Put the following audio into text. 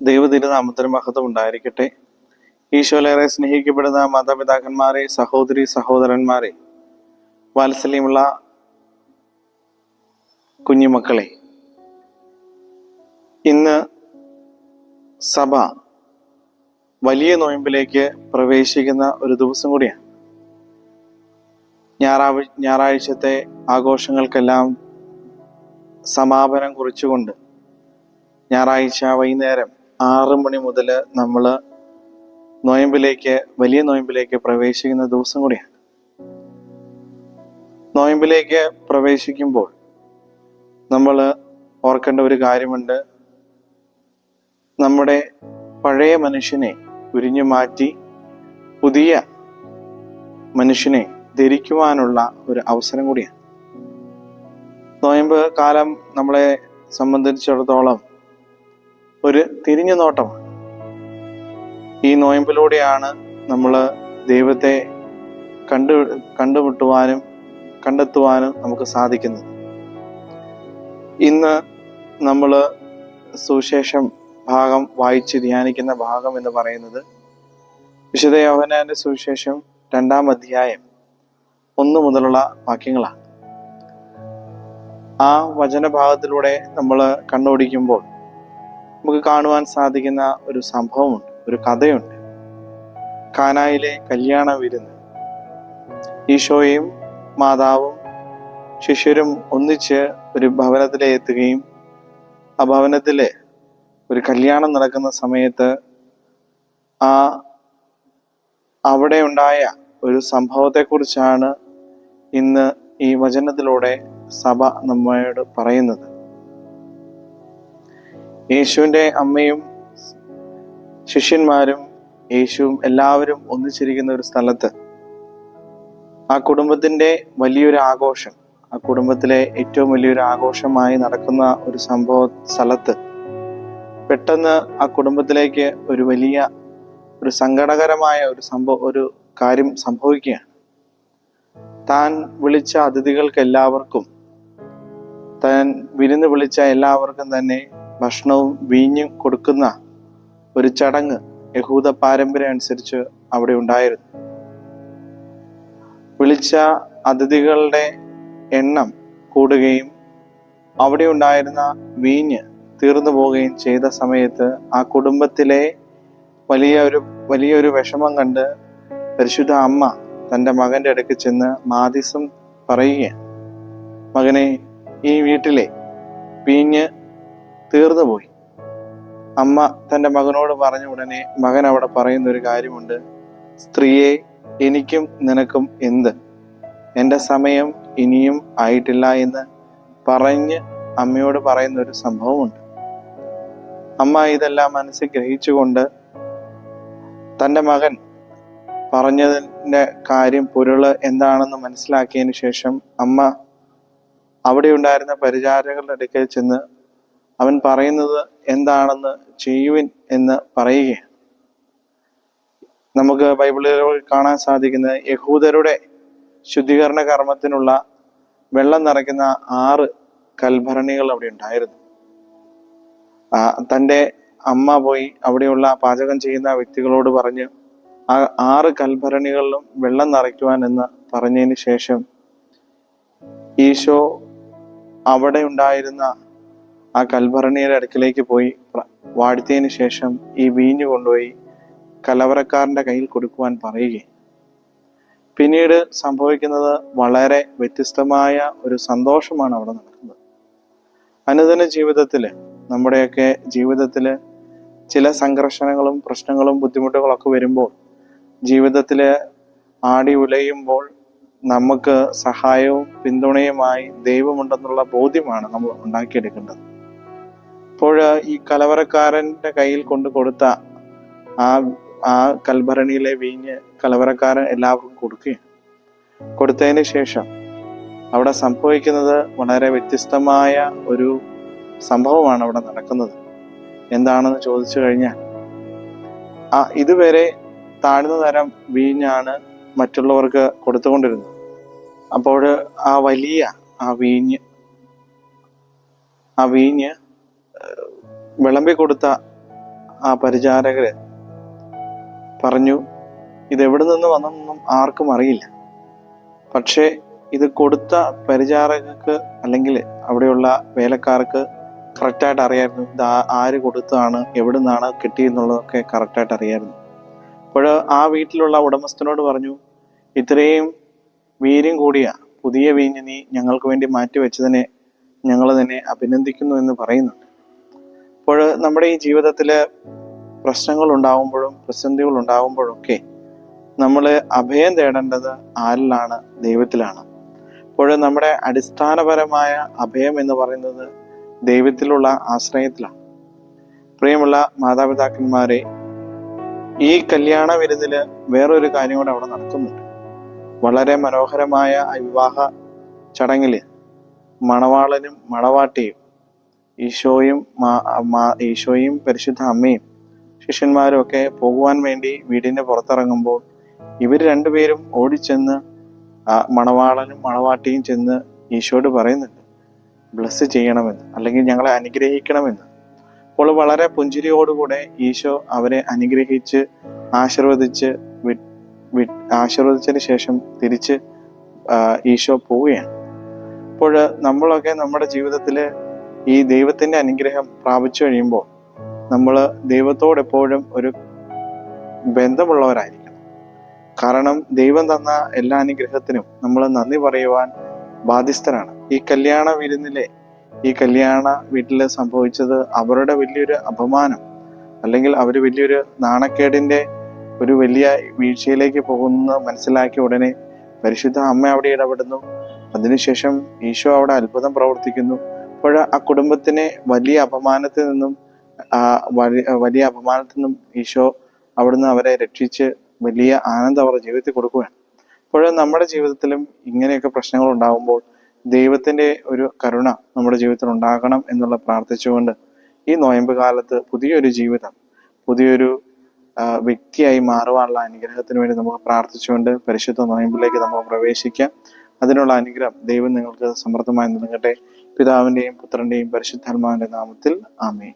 ദൈവതിരുനാമത്തിന് മഹത്വം ഉണ്ടായിരിക്കട്ടെ. ഈശോയിലേറെ സ്നേഹിക്കപ്പെടുന്ന മാതാപിതാക്കന്മാരെ, സഹോദരി സഹോദരന്മാരെ, വാത്സല്യമുള്ള കുഞ്ഞുമക്കളെ, ഇന്ന് സഭ വലിയ നോയമ്പിലേക്ക് പ്രവേശിക്കുന്ന ഒരു ദിവസം കൂടിയാണ്. ഞായറാഴ്ചത്തെ ആഘോഷങ്ങൾക്കെല്ലാം സമാപനം കുറിച്ചുകൊണ്ട് ഞായറാഴ്ച വൈകുന്നേരം 6 മണി മുതൽ നമ്മൾ വലിയ നോയമ്പിലേക്ക് പ്രവേശിക്കുന്ന ദിവസം കൂടിയാണ്. നോയമ്പിലേക്ക് പ്രവേശിക്കുമ്പോൾ നമ്മൾ ഓർക്കേണ്ട ഒരു കാര്യമുണ്ട്. നമ്മുടെ പഴയ മനുഷ്യനെ ഉരിഞ്ഞു മാറ്റി പുതിയ മനുഷ്യനെ ധരിക്കുവാനുള്ള ഒരു അവസരം കൂടിയാണ്. നോയമ്പ് കാലം നമ്മളെ സംബന്ധിച്ചിടത്തോളം ഒരു തിരിഞ്ഞു നോട്ടമാണ്. ഈ നോയമ്പിലൂടെയാണ് നമ്മൾ ദൈവത്തെ കണ്ടെത്തുവാനും നമുക്ക് സാധിക്കുന്നത്. ഇന്ന് നമ്മൾ സുവിശേഷം ഭാഗം വായിച്ച് ധ്യാനിക്കുന്ന ഭാഗം എന്ന് പറയുന്നത് വിശുദ്ധ യോഹന്നാന്റെ സുവിശേഷം 2-ാം അധ്യായം 1 മുതലുള്ള വാക്യങ്ങളാണ്. ആ വചനഭാഗത്തിലൂടെ നമ്മൾ കണ്ണോടിക്കുമ്പോൾ നമുക്ക് കാണുവാൻ സാധിക്കുന്ന ഒരു സംഭവമുണ്ട്, ഒരു കഥയുണ്ട്. കാനായിലെ കല്യാണ വിരുന്ന്. ഈശോയും മാതാവും ശിഷ്യരും ഒന്നിച്ച് ഒരു ഭവനത്തിലെത്തുകയും ആ ഭവനത്തില് ഒരു കല്യാണം നടക്കുന്ന സമയത്ത് അവിടെ ഉണ്ടായ ഒരു സംഭവത്തെക്കുറിച്ചാണ് ഇന്ന് ഈ വചനത്തിലൂടെ സഭ നമ്മോട് പറയുന്നത്. യേശുവിൻ്റെ അമ്മയും ശിഷ്യന്മാരും യേശുവും എല്ലാവരും ഒന്നിച്ചിരിക്കുന്ന ഒരു സ്ഥലത്ത്, ആ കുടുംബത്തിൻ്റെ വലിയൊരു ആഘോഷം, ആ കുടുംബത്തിലെ ഏറ്റവും വലിയൊരു ആഘോഷമായി നടക്കുന്ന ഒരു സ്ഥലത്ത് പെട്ടെന്ന് ആ കുടുംബത്തിലേക്ക് ഒരു സങ്കടകരമായ ഒരു കാര്യം സംഭവിക്കുകയാണ്. താൻ വിളിച്ച അതിഥികൾക്കെല്ലാവർക്കും, താൻ വിരുന്ന് വിളിച്ച എല്ലാവർക്കും തന്നെ ഭക്ഷണവും വീഞ്ഞും കൊടുക്കുന്ന ഒരു ചടങ്ങ് യഹൂദ പാരമ്പര്യം അനുസരിച്ച് അവിടെ ഉണ്ടായിരുന്നു. വിളിച്ച അതിഥികളുടെ എണ്ണം കൂടുകയും അവിടെ ഉണ്ടായിരുന്ന വീഞ്ഞ് തീർന്നു പോവുകയും ചെയ്ത സമയത്ത് ആ കുടുംബത്തിലെ വലിയൊരു വിഷമം കണ്ട് പരിശുദ്ധ അമ്മ തൻ്റെ മകൻ്റെ അടുക്ക് ചെന്ന് മാധ്യസ്ഥം പറയുകയാണ്. മകനെ, ഈ വീട്ടിലെ വീഞ്ഞ് തീർന്നു പോയി. അമ്മ തൻ്റെ മകനോട് പറഞ്ഞ ഉടനെ മകൻ അവിടെ പറയുന്ന ഒരു കാര്യമുണ്ട്: സ്ത്രീയെ, എനിക്കും നിനക്കും എന്ത്? എൻ്റെ സമയം ഇനിയും ആയിട്ടില്ല എന്ന് പറഞ്ഞ് അമ്മയോട് പറയുന്ന ഒരു സംഭവമുണ്ട്. അമ്മ ഇതെല്ലാം മനസ്സിൽ ഗ്രഹിച്ചുകൊണ്ട് തൻ്റെ മകൻ പറഞ്ഞതിൻ്റെ പൊരുള് എന്താണെന്ന് മനസ്സിലാക്കിയതിന് ശേഷം അമ്മ അവിടെ ഉണ്ടായിരുന്ന പരിചാരകരുടെ അടുക്കൽ ചെന്ന് അവൻ പറയുന്നത് എന്താണെന്ന് ചെയ്യുവിൻ എന്ന് പറയുകയാണ്. നമുക്ക് ബൈബിളിൽ കാണാൻ സാധിക്കുന്നത് യഹൂദരുടെ ശുദ്ധീകരണ കർമ്മത്തിനുള്ള വെള്ളം നിറയ്ക്കുന്ന 6 കൽഭരണികൾ അവിടെ ഉണ്ടായിരുന്നു. തൻ്റെ അമ്മ പോയി അവിടെയുള്ള പാചകം ചെയ്യുന്ന വ്യക്തികളോട് പറഞ്ഞ് ആ 6 കൽഭരണികളിലും വെള്ളം നിറയ്ക്കുവാൻ എന്ന് പറഞ്ഞതിന് ശേഷം ഈശോ അവിടെ ഉണ്ടായിരുന്ന ആ കൽഭരണിയുടെ അടുക്കിലേക്ക് പോയി വാഴ്ത്തിയതിന് ശേഷം ഈ വീഞ്ഞു കൊണ്ടുപോയി കലവറക്കാരൻ്റെ കയ്യിൽ കൊടുക്കുവാൻ പറയുകയും, പിന്നീട് സംഭവിക്കുന്നത് വളരെ വ്യത്യസ്തമായ ഒരു സന്തോഷമാണ് അവിടെ നടക്കുന്നത്. അനുദിന ജീവിതത്തിൽ, നമ്മുടെയൊക്കെ ജീവിതത്തിൽ ചില സംഘർഷങ്ങളും പ്രശ്നങ്ങളും ബുദ്ധിമുട്ടുകളൊക്കെ വരുമ്പോൾ, ജീവിതത്തിൽ ആടി ഉലയുമ്പോൾ നമുക്ക് സഹായവും പിന്തുണയുമായി ദൈവമുണ്ടെന്നുള്ള ബോധ്യമാണ് നമ്മൾ ഉണ്ടാക്കിയെടുക്കേണ്ടത്. അപ്പോൾ ഈ കലവറക്കാരൻ്റെ കയ്യിൽ കൊടുത്ത ആ കൽഭരണിയിലെ വീഞ്ഞ് കലവറക്കാരൻ എല്ലാവർക്കും കൊടുക്കുകയാണ്. കൊടുത്തതിന് ശേഷം അവിടെ സംഭവിക്കുന്നത് വളരെ വ്യത്യസ്തമായ ഒരു സംഭവമാണ് അവിടെ നടക്കുന്നത്. എന്താണെന്ന് ചോദിച്ചു കഴിഞ്ഞാൽ, ഇതുവരെ താഴ്ന്ന തരം വീഞ്ഞാണ് മറ്റുള്ളവർക്ക് കൊടുത്തുകൊണ്ടിരുന്നത്. അപ്പോൾ ആ വീഞ്ഞ് വിളമ്പി കൊടുത്ത ആ പരിചാരകര് പറഞ്ഞു, ഇതെവിടെ നിന്ന് വന്നെന്നൊന്നും ആർക്കും അറിയില്ല. പക്ഷേ ഇത് കൊടുത്ത പരിചാരകർക്ക് അല്ലെങ്കിൽ അവിടെയുള്ള വേലക്കാർക്ക് കറക്റ്റായിട്ട് അറിയായിരുന്നു ഇത് ആര് കൊടുത്തതാണ്, എവിടെ നിന്നാണ് കിട്ടിയെന്നുള്ളതൊക്കെ കറക്റ്റായിട്ട് അറിയായിരുന്നു. അപ്പോൾ ആ വീട്ടിലുള്ള ഉടമസ്ഥനോട് പറഞ്ഞു, ഇത്രയും വീര്യം കൂടിയ പുതിയ വീഞ്ഞ് നീ ഞങ്ങൾക്ക് വേണ്ടി മാറ്റിവെച്ചതിനെ ഞങ്ങൾ തന്നെ അഭിനന്ദിക്കുന്നു എന്ന് പറയുന്നുണ്ട്. അപ്പോൾ നമ്മുടെ ഈ ജീവിതത്തിൽ പ്രശ്നങ്ങൾ ഉണ്ടാകുമ്പോഴും പ്രതിസന്ധികൾ ഉണ്ടാകുമ്പോഴൊക്കെ നമ്മൾ അഭയം തേടേണ്ടത് ആരിലാണ്? ദൈവത്തിലാണ്. അപ്പോൾ നമ്മുടെ അടിസ്ഥാനപരമായ അഭയം എന്ന് പറയുന്നത് ദൈവത്തിലുള്ള ആശ്രയത്തിലാണ്. പ്രിയമുള്ള മാതാപിതാക്കന്മാരെ, ഈ കല്യാണ വിരുന്നില് വേറൊരു കാര്യം കൂടെ അവിടെ നടക്കുന്നുണ്ട്. വളരെ മനോഹരമായ വിവാഹ ചടങ്ങില് മണവാളനും മണവാട്ടിയും ഈശോയും പരിശുദ്ധ അമ്മയും ശിഷ്യന്മാരും ഒക്കെ പോകുവാൻ വേണ്ടി വീടിന് പുറത്തിറങ്ങുമ്പോൾ ഇവർ രണ്ടുപേരും ഓടിച്ചെന്ന് മണവാളനും മണവാട്ടിയും ചെന്ന് ഈശോയോട് പറയുന്നുണ്ട്, ബ്ലസ് ചെയ്യണമെന്ന്, അല്ലെങ്കിൽ ഞങ്ങളെ അനുഗ്രഹിക്കണമെന്ന്. അപ്പോൾ വളരെ പുഞ്ചിരിയോടുകൂടെ ഈശോ അവരെ അനുഗ്രഹിച്ച് ആശീർവദിച്ചതിന് ശേഷം തിരിച്ച് ഈശോ പോവുകയാണ്. അപ്പോൾ നമ്മളൊക്കെ നമ്മുടെ ജീവിതത്തിൽ ഈ ദൈവത്തിന്റെ അനുഗ്രഹം പ്രാപിച്ചു കഴിയുമ്പോൾ നമ്മൾ ദൈവത്തോടെപ്പോഴും ഒരു ബന്ധമുള്ളവരായിരിക്കണം. കാരണം ദൈവം തന്ന എല്ലാ അനുഗ്രഹത്തിനും നമ്മൾ നന്ദി പറയുവാൻ ബാധ്യസ്ഥരാണ്. ഈ കല്യാണ വിരുന്നിലെ ഈ കല്യാണ വീട്ടിൽ സംഭവിച്ചത് അവരുടെ വലിയൊരു അപമാനം, അല്ലെങ്കിൽ അവർ വലിയൊരു നാണക്കേടിന്റെ ഒരു വലിയ വീഴ്ചയിലേക്ക് പോകുന്നത് മനസ്സിലാക്കിയ ഉടനെ പരിശുദ്ധ അമ്മ അവിടെ ഇടപെടുന്നു. അതിനുശേഷം ഈശോ അവിടെ അത്ഭുതം പ്രവർത്തിക്കുന്നു. അപ്പോൾ ആ കുടുംബത്തിനെ വലിയ അപമാനത്തിൽ നിന്നും ഈശോ അവിടുന്ന് അവരെ രക്ഷിച്ച് വലിയ ആനന്ദം അവരുടെ ജീവിതത്തിൽ കൊടുക്കുകയാണ്. അപ്പോൾ നമ്മുടെ ജീവിതത്തിലും ഇങ്ങനെയൊക്കെ പ്രശ്നങ്ങൾ ഉണ്ടാകുമ്പോൾ ദൈവത്തിന്റെ ഒരു കരുണ നമ്മുടെ ജീവിതത്തിൽ ഉണ്ടാകണം എന്നുള്ള പ്രാർത്ഥിച്ചുകൊണ്ട് ഈ നോയമ്പ് കാലത്ത് പുതിയൊരു ജീവിതം, പുതിയൊരു വ്യക്തിയായി മാറുവാനുള്ള അനുഗ്രഹത്തിന് വേണ്ടി നമുക്ക് പ്രാർത്ഥിച്ചുകൊണ്ട് പരിശുദ്ധ നോയമ്പിലേക്ക് നമുക്ക് പ്രവേശിക്കാം. അതിനുള്ള അനുഗ്രഹം ദൈവം നിങ്ങൾക്ക് സമൃദ്ധമായി നൽകട്ടെ. പിതാവിന്റെയും പുത്രന്റെയും പരിശുദ്ധാത്മാവിന്റെ നാമത്തിൽ ആമേൻ.